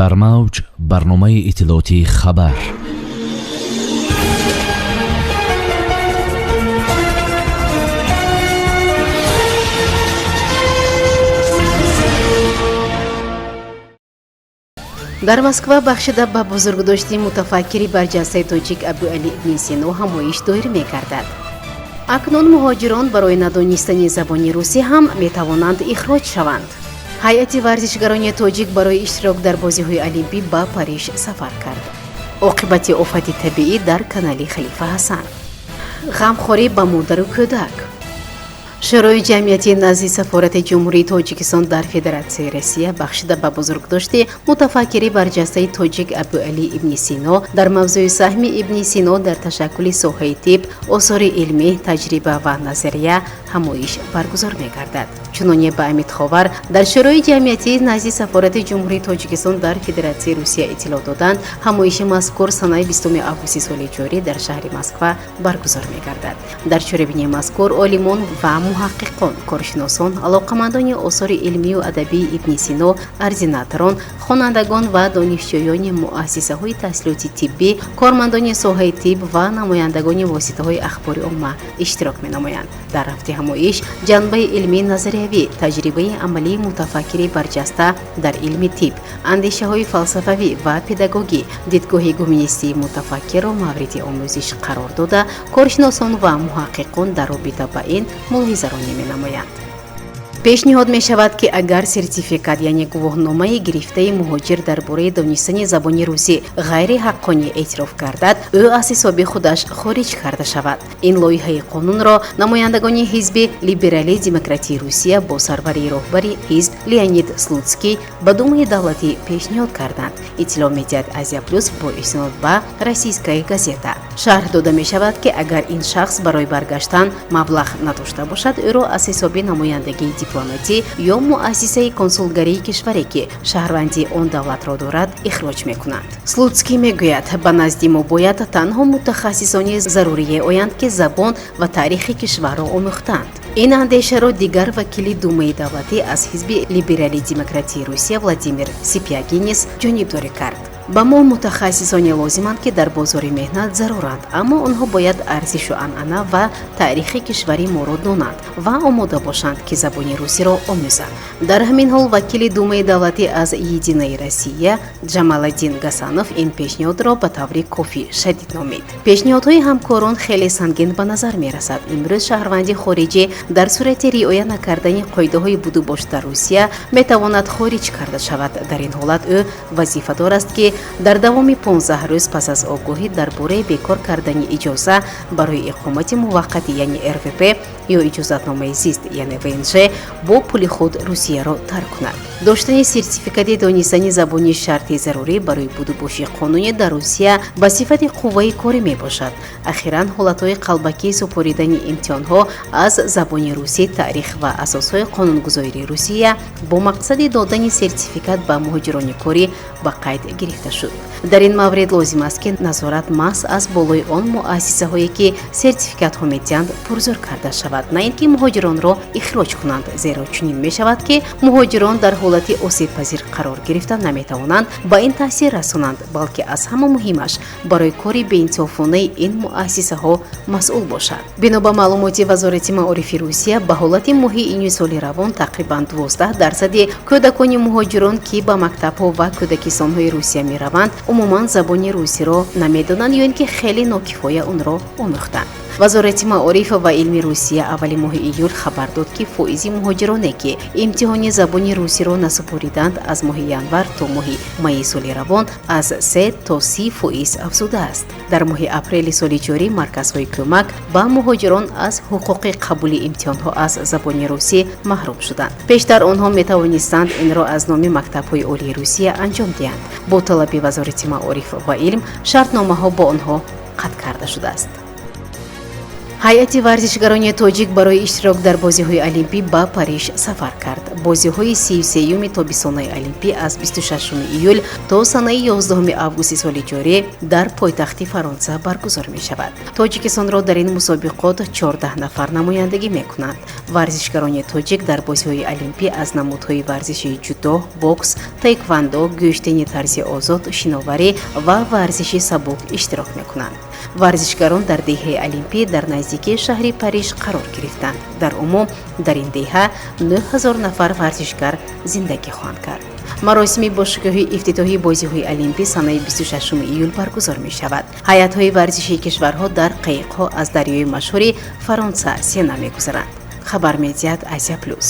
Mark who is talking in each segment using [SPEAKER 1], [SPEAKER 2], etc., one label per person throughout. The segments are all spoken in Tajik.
[SPEAKER 1] дар мавҷ барномаи иттилоотии хабар.
[SPEAKER 2] дар Москва бахшида ба бузургдошти мутафаккири барҷастаи тоҷик Абуалӣ ибни Сино ҳамоиш доир мегардад. акнун муҳоҷирон барои надонистани забони русӣ ҳам метавонанд ихроҷ шаванд. ҳайати варзишгарони тоҷик барои иштирок дар бозиҳои олимпӣ ба Париж сафар кард. оқибати офати табиӣ дар канали Халифа Ҳасан. ғамхорӣ ба модару кӯдак. шӯрои ҷамъияти назди сафорати ҷумҳурии Тоҷикистон дар Федератсияи Россия бахшида ба бузургдошти мутафаккири барҷастаи тоҷик Абуалӣ ибни Сино дар мавзӯи саҳми ибни Сино дар ташаккули соҳаи тиб, осори илмӣ, таҷриба ва назария ҳамоиш баргузор мегардад. чуноне ба Амидховар дар шӯрои ҷамъияти назди сафорати ҷумҳурии Тоҷикистон дар Федератсияи Русия иттилоъ доданд, ҳамоиши мазкур санаи 20 августи соли ҷорӣ дар шаҳри Москва баргузор мегардад. дар чорабинии мазкур олимон ва муҳаққиқон, коршиносон, алоқамандони осори илмию адабии ибни Сино, арзинаторон, хонандагон ва донишҷӯёни муассисаҳои таҳсилоти тиббӣ, кормандони соҳаи тиб ва намояндагони воситаҳои ахбори умма иштирок менамоянд. дар рафти ҳамоиш ҷанбаи илмӣ назариявӣ, таҷрибаи амалии мутафаккири барҷаста дар илми тиб, андешаҳои фалсафавӣ ва педагогӣ, дидгоҳи гуманистии мутафаккирро мавриди омӯзиш қарор дода, коршиносон ва муҳаққиқон дар робита ба ин мулоҳизаронӣ менамоянд. пешниҳод мешавад ки агар сертификат яъне гувоҳномаи гирифтаи муҳоҷир дар бораи донистани забони русӣ ғайриҳаққонӣ эътироф гардад, ӯ аз ҳисоби худаш хориҷ карда шавад. ин лоиҳаи қонунро намояндагони ҳизби либералии демократии Русия бо сарвари роҳбари ҳизб Леонид Слуцкий ба Думаи давлатӣ пешниҳод карданд. иттилоъ медиҳад Азия плюс бо истинод ба Российская газета. шарҳ дода мешавад ки агар ин шахс барои баргаштан маблағ надошта бошад, ӯро аз ҳисоби намояндагии дипломатӣ ё муассисаи консулгарии кишваре ки шаҳрвандии он давлатро дорад ихроҷ мекунанд. Слуцкий мегӯяд, ба назди мо бояд танҳо мутахассисони зарурие оянд ки забон ва таърихи кишварро омӯхтанд. ин андешаро дигар вакили Думаи давлатӣ аз ҳизби либералии демократии Русия Владимир Сипягинис ҷонибдорӣ кард. ба мо мутахассисоне лозиманд ки дар бозори меҳнат заруранд, аммо онҳо бояд арзишу анъана ва таърихи кишвари моро донанд ва омода бошанд ки забони русиро омӯзанд. дар ҳамин ҳол вакили Думаи давлатӣ аз Единаи Россия Ҷамаладдин Гасанов ин пешниҳодро ба таври кофӣ шадид номид. пешниҳодҳои ҳамкорон хеле сангин ба назар мерасад. имрӯз шаҳрванди хориҷӣ дар сурати риоя накардани қоидаҳои буду бош дар Русия метавонад хориҷ карда шавад. дар ин ҳолат ӯ вазифадор аст ки дар давоми 15 рӯз пас аз огоҳӣ дар бораи бекор кардани иҷоза барои иқомати муваққатӣ яъне РВП ё иҷозатномаи зист яъне ВНЖ бо пули худ Русияро тарк кунад. доштани сертификати донистани забони шарти зарурӣ барои будубоши қонунӣ дар Русия ба сифати қувваи корӣ мебошад. ахиран ҳолатҳои қалбакии супоридани имтиҳонҳо аз забони русӣ, таърих ва асосҳои қонунгузории Русия бо мақсади додани сертификат ба муҳоҷирони корӣ ба қайд гирифта шуд. дар ин маврид лозим аст ки назорат маҳз аз болои он муассисаҳое ки сертификатҳо медиҳанд пурзур карда шавад, на ин ки муҳоҷиронро ихроҷ кунанд, зеро чунин мешавад ки муҳоҷирон дар ҳолати осебпазир қарор гирифта наметавонанд ба ин таъсир расонанд, балки аз ҳама муҳимаш барои кори беинсофонаи ин муассисаҳо масъул бошад. бино ба маълумоти Вазорати маорифи Русия, ба ҳолати моҳи июни соли равон тақрибан 12% кӯдакони муҳоҷирон ки ба мактабҳо ва кӯдакистонҳои Русия мераванд умуман забони русиро намедонанд ё ин ки хеле нокифоя онро омӯхтанд. Вазорати маориф ва илми Русия аввали моҳи июл хабар дод ки фоизи муҳоҷироне ки имтиҳони забони русиро насупориданд аз моҳи январ то моҳи майи соли равон аз 3 то 30% афзудааст. дар моҳи апрели соли ҷорӣ марказҳои кӯмак ба муҳоҷирон аз ҳуқуқи қабули имтиҳонҳо аз забони русӣ маҳрум шуданд. пештар онҳо метавонистанд инро аз номи мактабҳои олии Русия анҷом диҳанд. бо талаби Вазорати маориф ва илм шартномаҳо бо онҳо қатъ карда шудааст. ҳайати варзишгарони тоҷик барои иштирок дар бозиҳои олимпӣ ба Париж сафар кард. Бозиҳои 33-юми тобистонаи олимпӣ аз 26 июл то санаи 11 августи соли ҷорӣ дар пойтахти Фаронса баргузор мешавад. Тоҷикистонро дар ин мусобиқот 14 нафар намояндагӣ мекунанд. Варзишгарони тоҷик дар бозиҳои олимпӣ аз намудҳои варзиши ҷудо, бокс, таеквондо, гӯштани тарзи озод, шиноварӣ ва варзиши сабук иштирок мекунанд. варзишгарон дар деҳаи олимпӣ дар наздикии шаҳри Париж қарор гирифтанд. Дар умум дар ин деҳа 9000 нафар варзишгар зиндагӣ хоҳанд кард. маросими бошгоҳии ифтитоҳии бозиҳои олимпӣ санаи 26 июл баргузор мешавад. ҳайатҳои варзишии кишварҳо дар қайиқҳо аз дарёи машҳури Фаронса Сена мегузаранд. хабар медиҳад Азия плюс.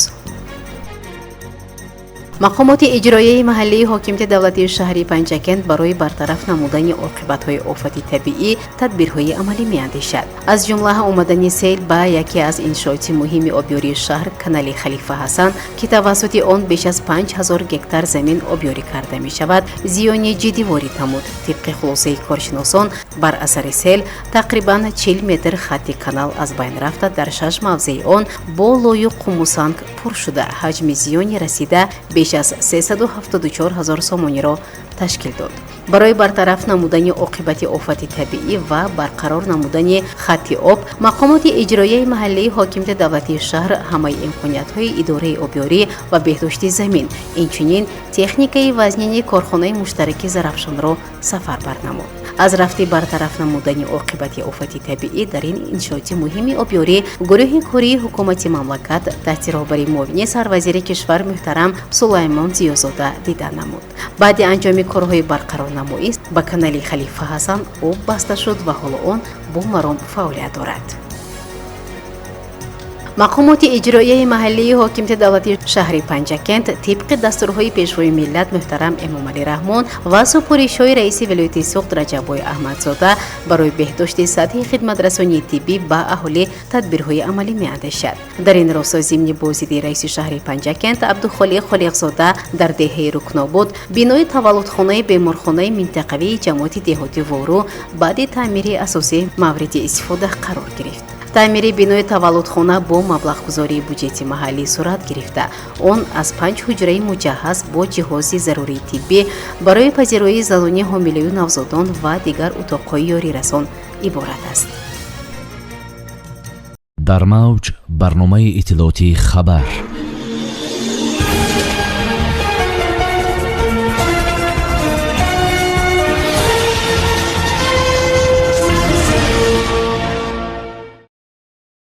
[SPEAKER 2] мақомоти иҷроияи маҳаллии ҳокимияти давлатии шаҳри Панҷакент барои бартараф намудани оқибатҳои офати табиӣ тадбирҳои амалӣ меандешад. аз ҷумла омадани сел ба яке аз иншооти муҳими обёрии шаҳр канали Халифа Ҳасан ки тавассути он беш аз 5000 гектар замин обёрӣ карда мешавад, зиёни ҷиддӣ ворид намуд. тибқи хулосаи коршиносон, бар асари сел тақрибан 40 метр хатти канал аз байн рафта дар 6 мавзеи он бо лою қумусанг пур шуда ҳаҷми зиёни расида беш аз 374 000 сомониро ташкил дод. барои бартараф намудани оқибати офати табиӣ ва барқарор намудани хатти об, мақомоти иҷроияи маҳаллии ҳокимияти давлатии шаҳр ҳамаи имкониятҳои идораи обёрӣ ва беҳдошти замин, инчунин техникаи вазнини корхонаи муштараки Зарафшонро сафарбар намуд. аз рафти бартараф намудани оқибати офати табиӣ дар ин иншооти муҳими обёрӣ гурӯҳи кории ҳукумати мамлакат таҳти роҳбари муовини сарвазири кишвар муҳтарам Сулаймон Зиёзода дидан намуд. баъди анҷоми корҳои барқарорнамоӣ ба канали Халифа Ҳасан об баста шуд ва ҳоло он бо маром фаъолият дорад. мақомоти иҷроияи маҳаллии ҳокимияти давлатии шаҳри Панҷакент тибқи дастурҳои пешвои миллат муҳтарам Эмомалӣ Раҳмон ва супоришҳои раиси вилояти Суғд Раҷаббой Аҳмадзода барои беҳдошти сатҳи хидматрасонии тиббӣ ба аҳолӣ тадбирҳои амалӣ меандешад. дар ин росто зимни бозидии раиси шаҳри Панҷакент Абдухолиқ Холиқзода дар деҳаи Рукнобуд бинои таваллудхонаи беморхонаи минтақавии ҷамоати деҳоти Вору баъди таъмири асосӣ мавриди истифода қарор гирифт. таъмири бинои таваллудхона бо маблағгузории буҷети маҳаллӣ сурат гирифта, он аз 5 ҳуҷраи муҷаҳҳаз бо ҷиҳози зарурии тиббӣ барои пазироии занони ҳомилаю навзодон ва дигар утоқҳои ёрирасон иборат аст.
[SPEAKER 1] дар мавҷ барномаи иттилоотии хабар.